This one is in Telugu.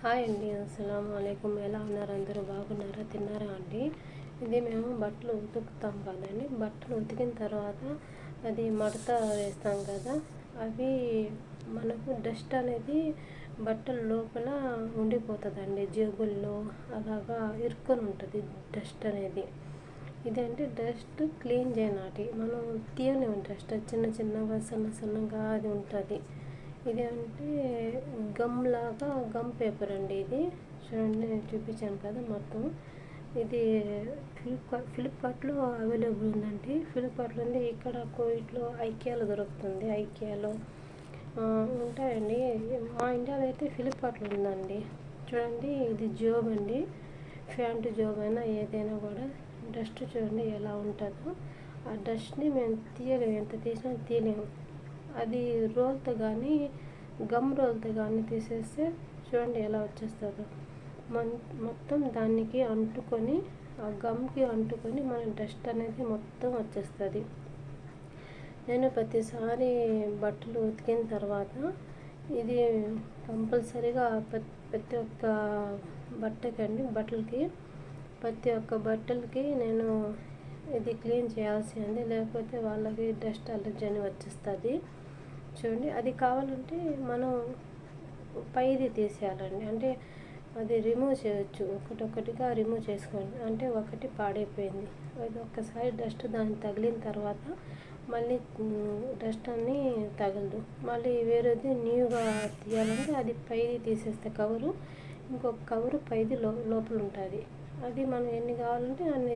హాయ్ అండి, అస్సలాము అలైకుం. ఎలా ఉన్నారు? అందరూ బాగున్నారా? తిన్నారా అండి? ఇది మేము బట్టలు ఉతుకుతాం కదండి. బట్టలు ఉతికిన తర్వాత అది మడత వేస్తాం కదా, అవి మనకు డస్ట్ అనేది బట్టల లోపల ఉండిపోతుందండి. జేబుల్లో అలాగా ఇరుక్కొని ఉంటుంది డస్ట్ అనేది. ఇదంటే డస్ట్ క్లీన్ చేయనాటి మనం తీయలేము. డస్ట్ చిన్న చిన్నగా సన్నగా అది ఉంటుంది. ఇది అంటే గమ్ లాగా, గమ్ పేపర్ అండి. ఇది చూడండి, నేను చూపించాను కదా మొత్తం. ఇది ఫ్లిప్కార్ట్లో అవైలబుల్ ఉందండి. ఫ్లిప్కార్ట్లో ఉంది. ఇక్కడ కోవిట్లో ఐకియాలో దొరుకుతుంది. ఐకియాలో ఉంటాయండి. మా ఇండియాలో అయితే ఫ్లిప్కార్ట్లో ఉందండి. చూడండి, ఇది జోబ్ అండి. ప్యాంటు జోబ్ అయినా ఏదైనా కూడా డస్ట్ చూడండి ఎలా ఉంటుందో. ఆ డస్ట్ని మేము తీయలేము, ఎంత తీసినా తీయలేము. అది రోల్తో కానీ, గమ్ రోల్తో కానీ తీసేస్తే చూడండి ఎలా వచ్చేస్తుందో. మొత్తం దానికి అంటుకొని, ఆ గమ్కి అంటుకొని మన డస్ట్ అనేది మొత్తం వచ్చేస్తుంది. నేను ప్రతిసారి బట్టలు ఉతికిన తర్వాత ఇది కంపల్సరీగా ప్రతి ఒక్క బట్టలకి ప్రతి ఒక్క బట్టలకి నేను ఇది క్లీన్ చేయాల్సింది. లేకపోతే వాళ్ళకి డస్ట్ అలర్జీ అని వచ్చేస్తుంది. చూడండి, అది కావాలంటే మనం పైది తీసేయాలండి. అంటే అది రిమూవ్ చేయొచ్చు, ఒకటొకటిగా రిమూవ్ చేసుకోండి. అంటే ఒకటి పాడైపోయింది, అది ఒక్కసారి డస్ట్ దానికి తగిలిన తర్వాత మళ్ళీ డస్ట్ అన్నీ తగలదు. మళ్ళీ వేరేది న్యూగా తీయాలంటే అది పైది తీసేస్తే కవరు, ఇంకొక కవరు పైది లోపల ఉంటుంది. అది మనం ఎన్ని కావాలంటే అన్ని